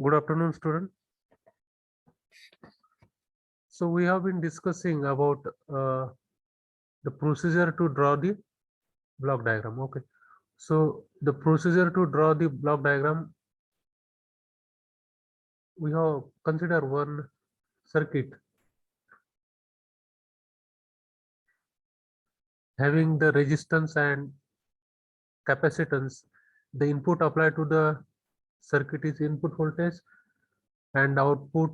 Good afternoon, student. So we have been discussing about the procedure to draw the block diagram. Okay. So the procedure to draw the block diagram, we have considered one circuit having the resistance and capacitance. The input applied to the circuit is input voltage, and output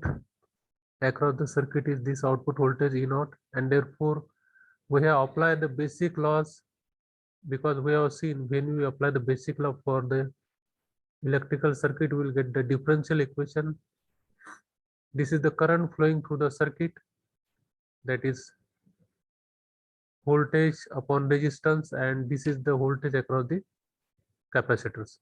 across the circuit is this output voltage E naught, and therefore we have applied the basic laws, because we have seen when we apply the basic law for the electrical circuit, we will get the differential equation. This is the current flowing through the circuit, that is voltage upon resistance, and this is the voltage across the capacitors.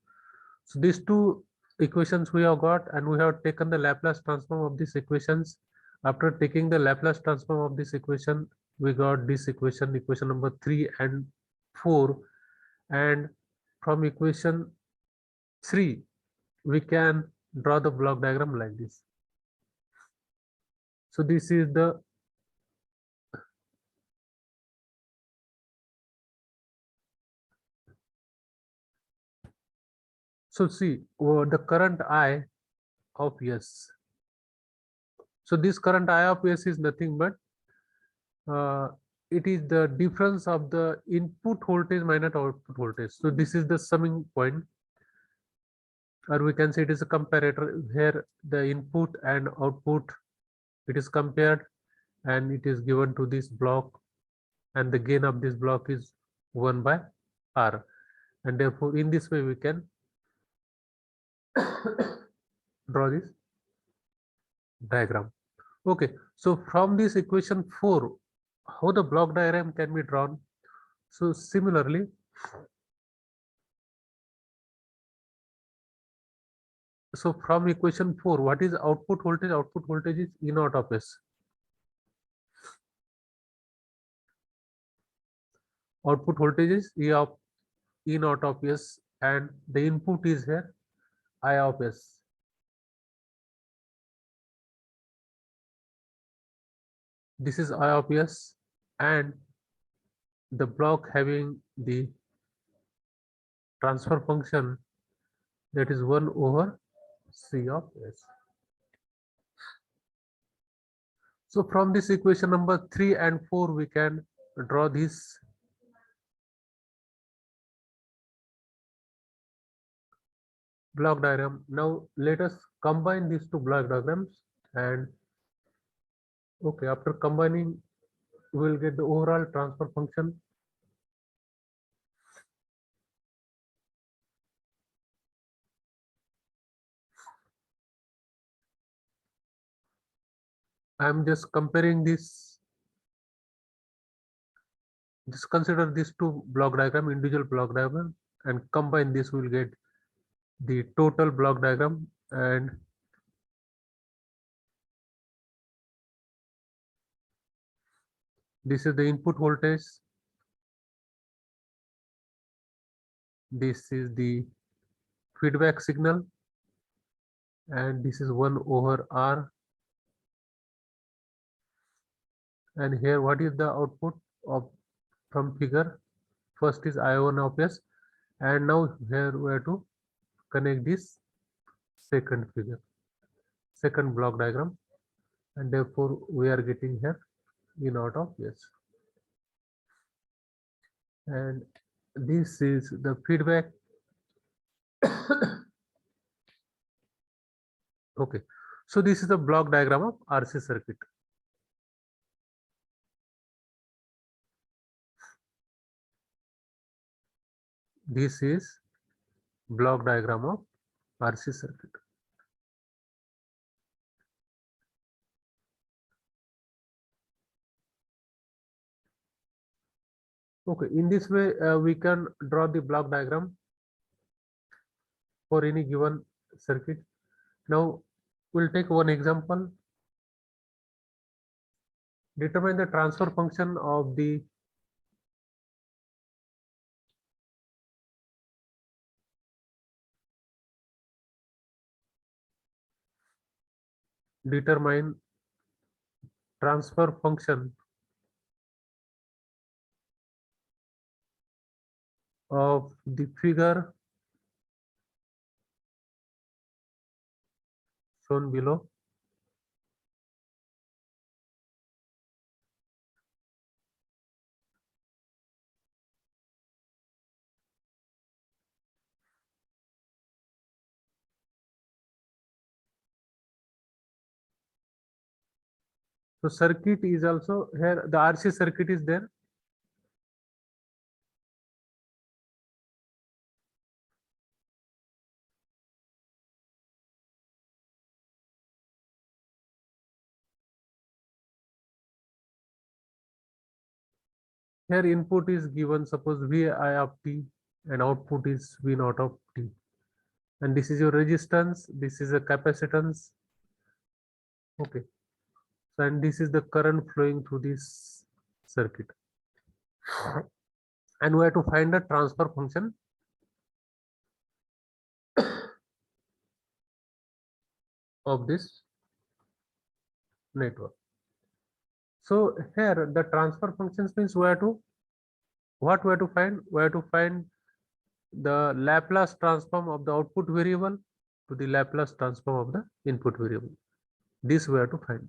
So these two equations we have got, and we have taken the Laplace transform of these equations. After taking the Laplace transform of this equation, we got this equation, equation number 3 and 4, and from equation 3 we can draw the block diagram like this. So this is the see the current I of S. So this current I of S is nothing but it is the difference of the input voltage minus output voltage. So this is the summing point, or we can say it is a comparator. Here the input and output, it is compared, and it is given to this block, and the gain of this block is 1 by R, and therefore in this way we can draw this diagram. Okay, so from this equation 4, how the block diagram can be drawn? So similarly, so from equation 4, what is output voltage? Output voltage is E naught of S. Output voltage is E naught of S, and the input is here I of S. This is I of S, and the block having the transfer function, that is 1 over C of S. So from this equation number 3 and 4, we can draw this block diagram. Now let us combine these two block diagrams, and okay, after combining we will get the overall transfer function. I am just comparing this. Just consider these two block diagram, individual block diagram, and combine this, we will get the total block diagram. And this is the input voltage, this is the feedback signal, and this is 1 over R. And here what is the output of from figure? First is I1 of S, and now here we have to connect this second figure, second block diagram, and therefore we are getting here E naught of S. And this is the feedback. Okay, so this is the block diagram of RC circuit. This is block diagram of RC circuit. Okay, in this way we can draw the block diagram for any given circuit. Now we'll take one example. Determine the transfer function of the determine transfer function of the figure shown below. So circuit is also here, the RC circuit is there. Here input is given, suppose Vi of t, and output is V naught of t. And this is your resistance, this is a capacitance. Okay. So, and this is the current flowing through this circuit. And we have to find the transfer function of this network. So here the transfer functions means we have to, what we have to find? We have to find the Laplace transform of the output variable to the Laplace transform of the input variable. This we have to find.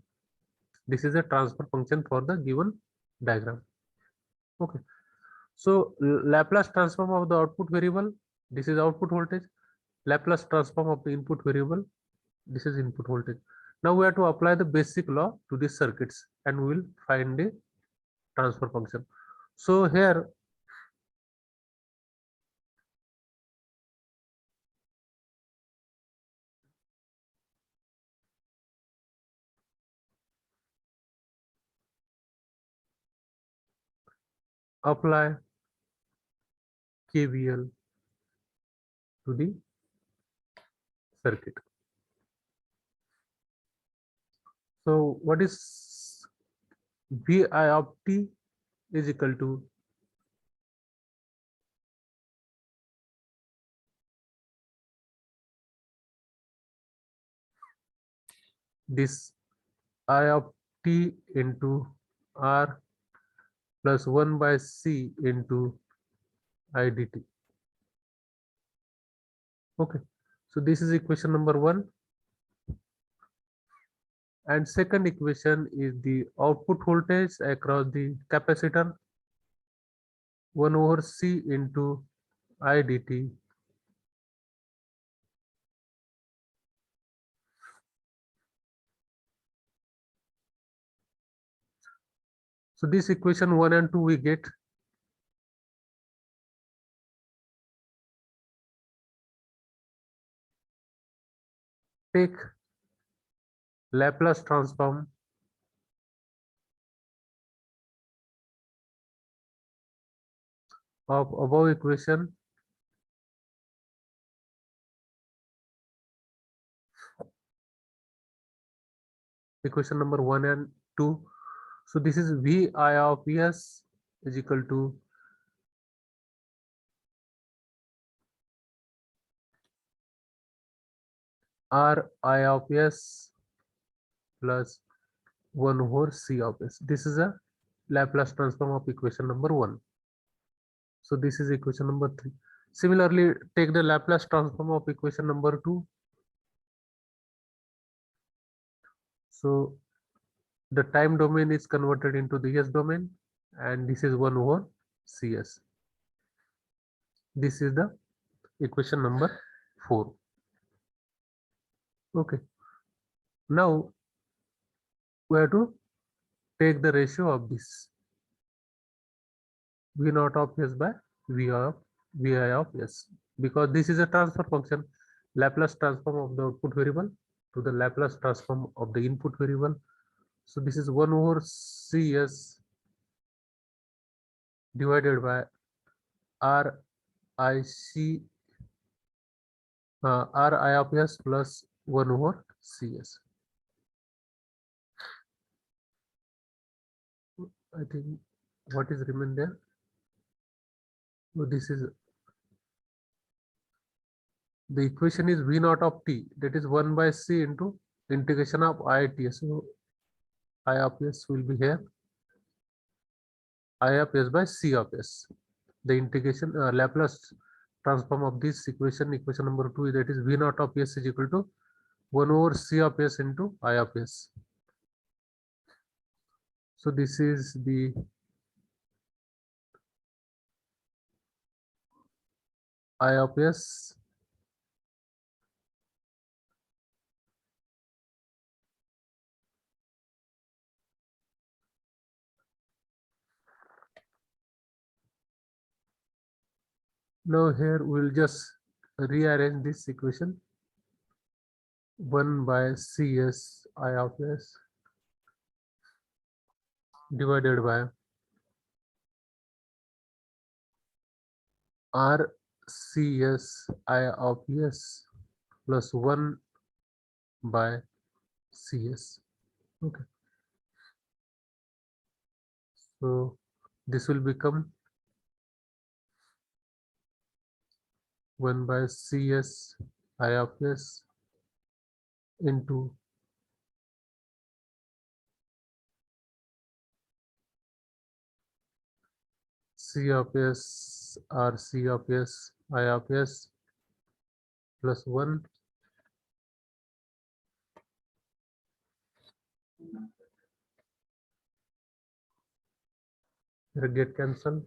This is a transfer function for the given diagram. Okay. So Laplace transform of the output variable, this is output voltage. Laplace transform of the input variable, this is input voltage. Now we have to apply the basic law to these circuits and we will find the transfer function. So here apply KVL to the circuit. So what is Vi of t is equal to this I of t into R plus 1 by C into I dt. Okay, so this is equation number 1. And second equation is the output voltage across the capacitor 1 over C into I dt. So this equation 1 and 2 we get. Take Laplace transform of above equation number 1 and 2. So this is Vi of S is equal to Ri of S plus 1 over C of S. This is a Laplace transform of equation number 1. So this is equation number 3. Similarly, take the Laplace transform of equation number 2. So the time domain is converted into the S domain, and this is 1 over Cs. This is the equation number 4. Okay. Now we have to take the ratio of this V naught of S by Vi of S, because this is a transfer function, Laplace transform of the output variable to the Laplace transform of the input variable. So this is 1 over Cs divided by Ri of S plus 1 over Cs. I think what is remain there? So this is the equation is V naught of t, that is 1 by C into integration of I of S. So I of S will be here. I of S by C of S. The integration Laplace transform of this equation number 2, that is V naught of S is equal to 1 over C of S into I of S. So this is the I of S. Now here we'll just rearrange this equation. 1 by CS I of S divided by RCS I of S plus 1 by CS. Okay. So this will become 1 by CS I of S into C of S or C of S I of S plus 1 here get cancelled.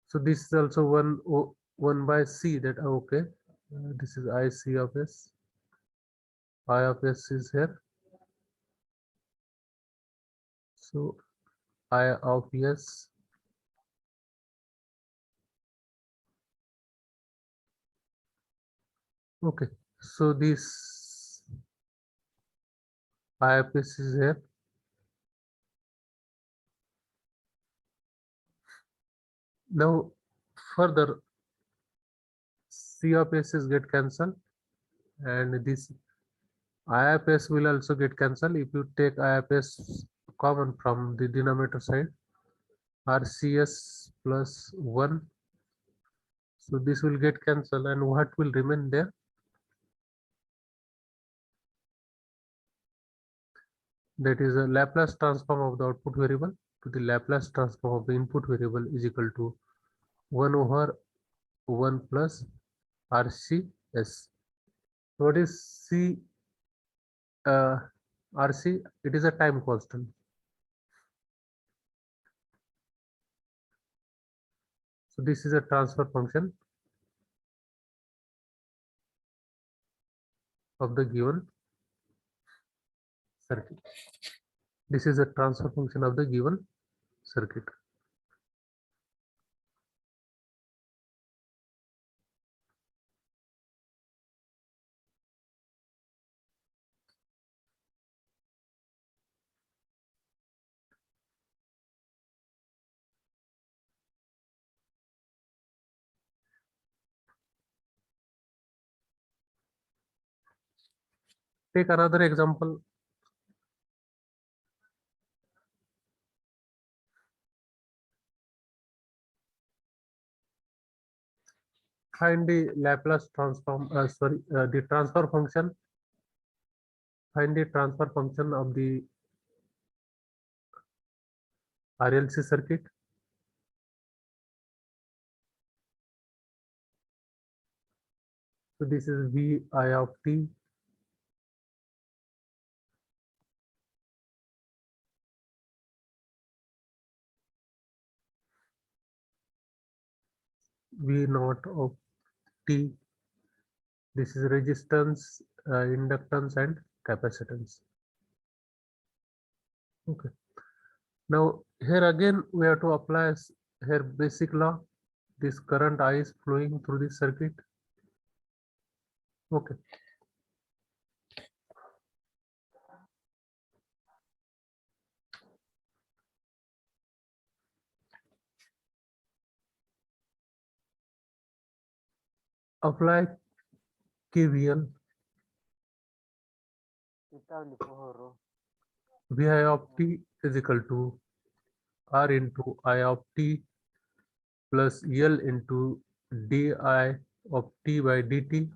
So this is also 1 by C, that okay. This is IC of S. I of S is here. So I of S okay. So this I of S is here. Now further C of S is get cancelled and this I of S will also get cancelled if you take I of S common from the denominator side. RCS plus 1. So this will get cancelled and what will remain there? That is a Laplace transform of the output variable to the Laplace transform of the input variable is equal to 1 over 1 plus RCS. What is C RC? It is a time constant. So this is a transfer function of the given circuit. This is a transfer function of the given circuit. Take another example. Find the Laplace transform, the transfer function. Find the transfer function of the RLC circuit. So this is Vi of t. V naught of t. This is resistance, inductance, and capacitance. Okay. Now here again we have to apply here basic law. This current I is flowing through this circuit. Okay. Apply KVL Vi of t is equal to r into I of t plus L into di of t by dt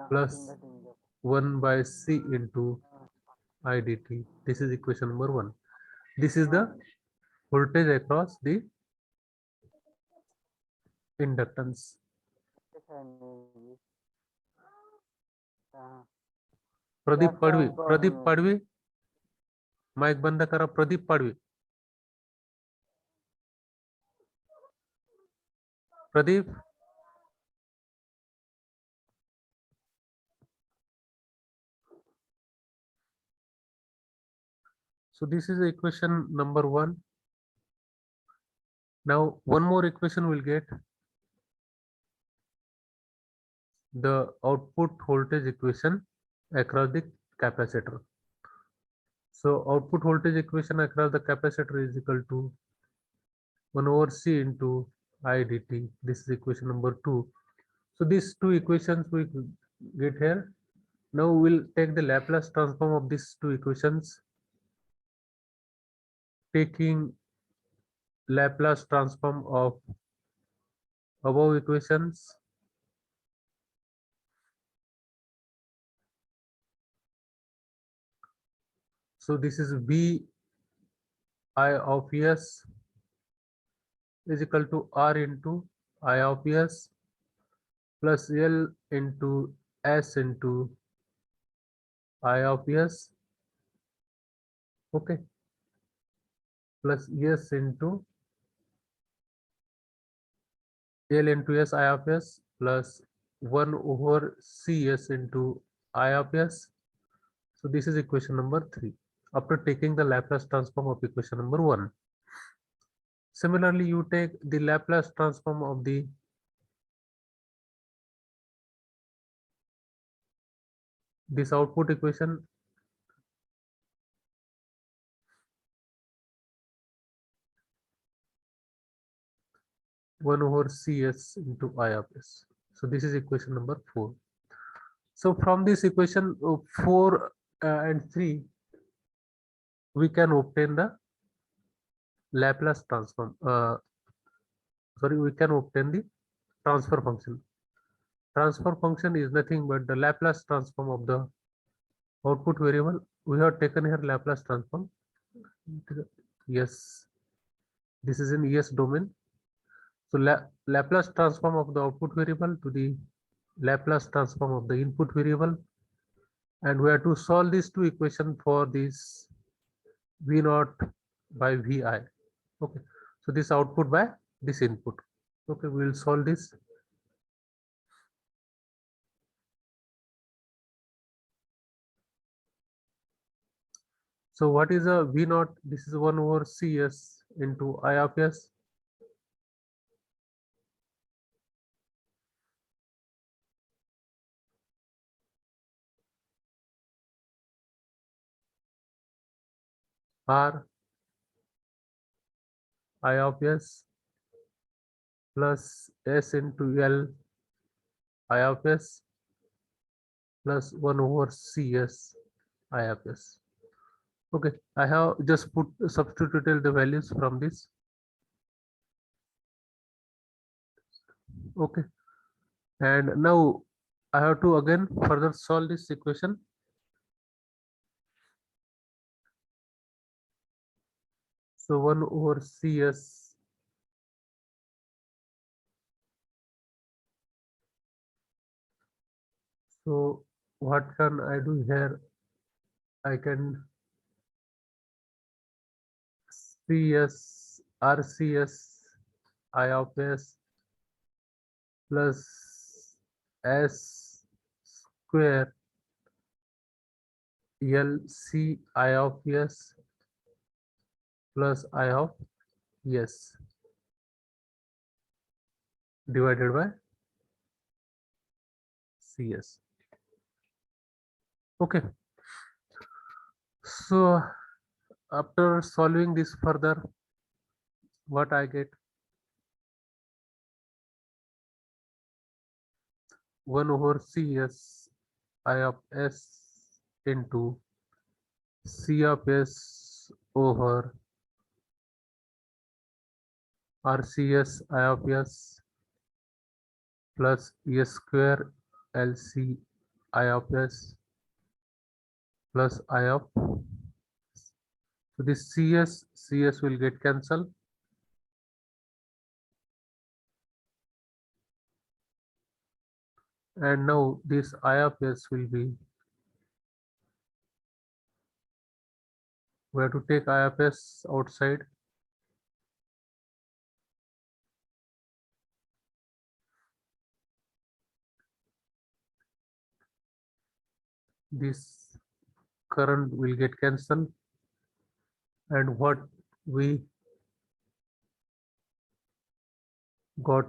plus 1 by c into I dt. This is equation number 1. This is the voltage across the inductance. Pradeep Padvi mike बंद करा. Pradeep Padvi. Pradeep. So this is equation number 1. Now one more equation will get the output voltage equation across the capacitor. So output voltage equation across the capacitor is equal to 1 over C into I dt. This is equation number 2. So these two equations we get here. Now we'll take the Laplace transform of these two equations. Taking Laplace transform of above equations, so this is V I of S is equal to R into I of S plus L into S into I of S, okay, plus S into L into S I of S plus 1 over CS into I of S. So this is equation number 3 after taking the Laplace transform of equation number 1. Similarly, you take the Laplace transform of this output equation. One over CS into I of S. So this is equation number 4. So from this equation 4 and 3, we can obtain the Laplace transform. We can obtain the transfer function. Transfer function is nothing but the Laplace transform of the output variable. We have taken here Laplace transform. Yes, this is in yes domain. So Laplace transform of the output variable to the Laplace transform of the input variable, and we have to solve these two equations for this V naught by Vi. Okay, so this output by this input. Okay, we will solve this. So what is a V naught? This is 1 over CS into I of S. R I of S plus S into L I of S plus 1 over CS I of S. Okay, I have just substituted the values from this. Okay, and now I have to again further solve this equation. So 1 over CS so what can I do here? I can CS RCS I of S plus S square LC I of S plus I of S divided by CS. Okay, so after solving this further, what I get? 1 over CS I of S into C of S over RCS I of S plus S square LC I of S plus I of. So this CS will get cancelled. And now this I of S will be, we have to take I of S outside. This current will get cancelled. And what we got,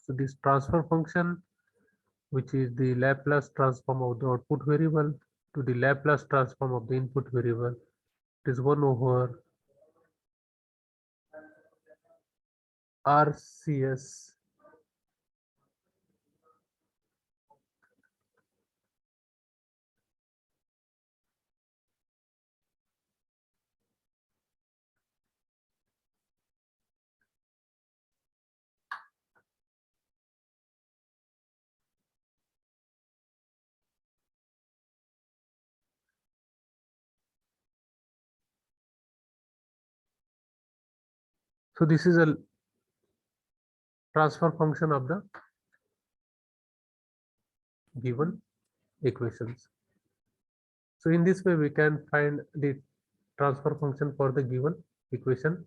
so this transfer function, which is the Laplace transform of the output variable to the Laplace transform of the input variable, it is 1 over RCS So this is a transfer function of the given equations. So in this way we can find the transfer function for the given equation.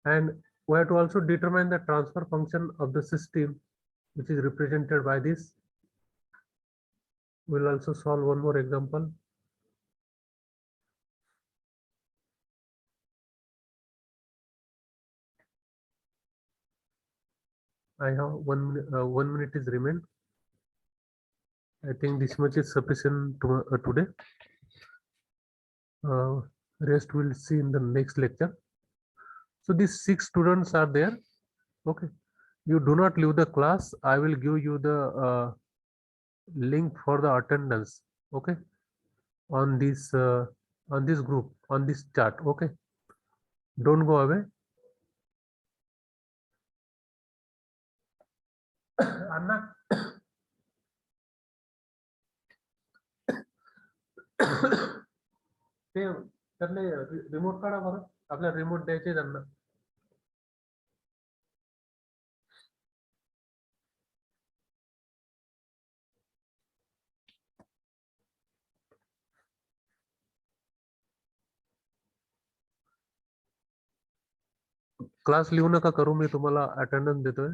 And we have to also determine the transfer function of the system, which is represented by this. We'll also solve one more example. I have 1 minute is remained. I think this much is sufficient today. Rest we'll see in the next lecture. So these 6 students are there. Okay. You do not leave the class. I will give you the link for the attendance. Okay. On this group, on this chat. Okay. Don't go away. Anna. ते त्यातले remote काढा बरं. आपल्याला remote द्यायचे त्यांना. Class लिहू नका करू, मी तुम्हाला अटेंडन्स देतोय.